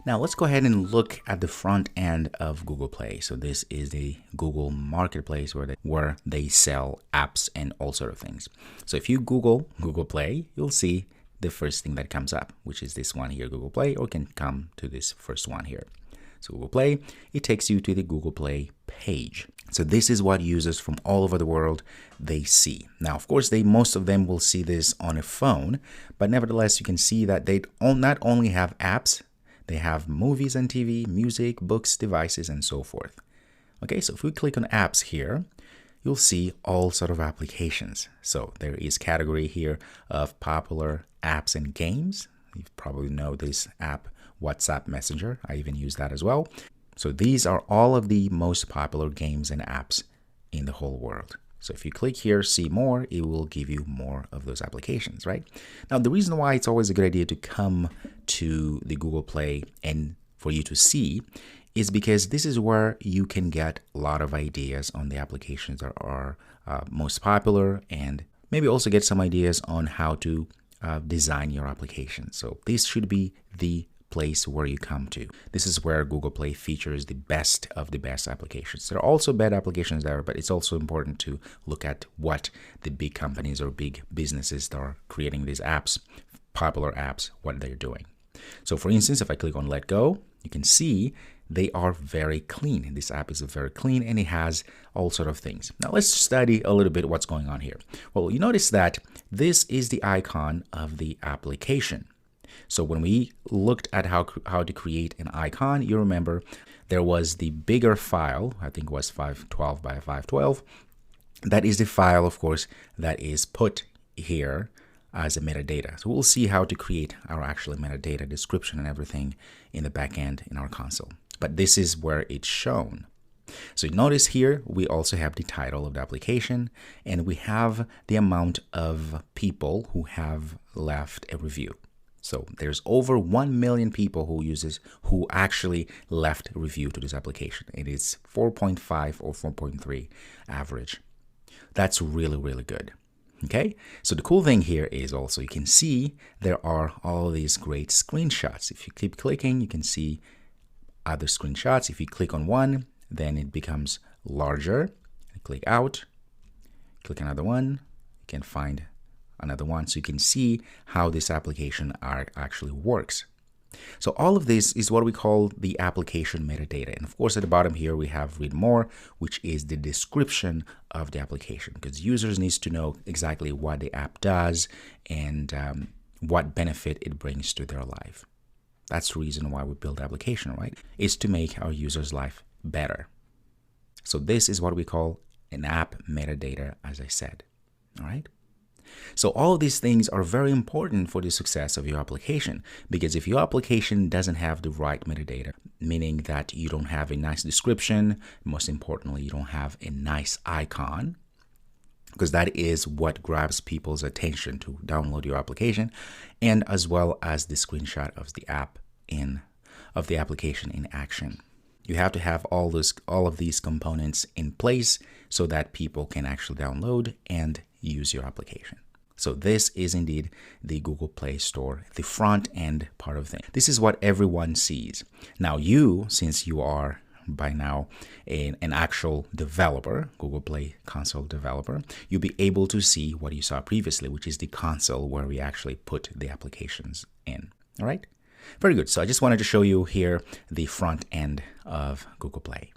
Now let's go ahead and look at the front end of Google Play. So this is the Google Marketplace where they sell apps and all sort of things. So if you Google Google Play, you'll see the first thing that comes up, which is this one here, Google Play, or can come to this first one here. So Google Play, it takes you to the Google Play page. So this is what users from all over the world, they see. Now, of course, most of them will see this on a phone, but nevertheless, you can see that they not only have apps, they have movies and TV, music, books, devices, and so forth. Okay, so if we click on apps here, you'll see all sort of applications. So there is category here of popular apps and games. You probably know this app, WhatsApp Messenger. I even use that as well. So these are all of the most popular games and apps in the whole world. So if you click here, see more, it will give you more of those applications, right? Now, the reason why it's always a good idea to come to the Google Play and for you to see is because this is where you can get a lot of ideas on the applications that are most popular, and maybe also get some ideas on how to design your application. So this should be the place where you come to. This is where Google Play features the best of the best applications. There are also bad applications there, but it's also important to look at what the big companies or big businesses that are creating these apps, popular apps, what they're doing. So for instance, if I click on Let Go, you can see they are very clean. This app is very clean and it has all sort of things. Now let's study a little bit what's going on here. Well, you notice that this is the icon of the application. So when we looked at how to create an icon, you remember there was the bigger file, I think it was 512 by 512. That is the file, of course, that is put here as a metadata. So we'll see how to create our actual metadata description and everything in the back end in our console. But this is where it's shown. So notice here, we also have the title of the application, and we have the amount of people who have left a review. So there's over 1 million people who actually left a review to this application. It is 4.5 or 4.3 average. That's really, really good. Okay, so the cool thing here is also you can see there are all these great screenshots. If you keep clicking, you can see other screenshots. If you click on one, then it becomes larger. Click out, click another one, you can find another one, so you can see how this application actually works. So all of this is what we call the application metadata. And of course, at the bottom here, we have read more, which is the description of the application, because users need to know exactly what the app does and what benefit it brings to their life. That's the reason why we build application, right? Is to make our users' life better. So this is what we call an app metadata, as I said, all right? So all of these things are very important for the success of your application, because if your application doesn't have the right metadata, meaning that you don't have a nice description, most importantly, you don't have a nice icon, because that is what grabs people's attention to download your application, and as well as the screenshot of the app of the application in action. You have to have all of these components in place so that people can actually download and use your application. So this is indeed the Google Play Store, the front end part of things. This is what everyone sees. Now you, since you are by now an actual developer, Google Play console developer, you'll be able to see what you saw previously, which is the console where we actually put the applications in. All right, very good. So I just wanted to show you here the front end of Google Play.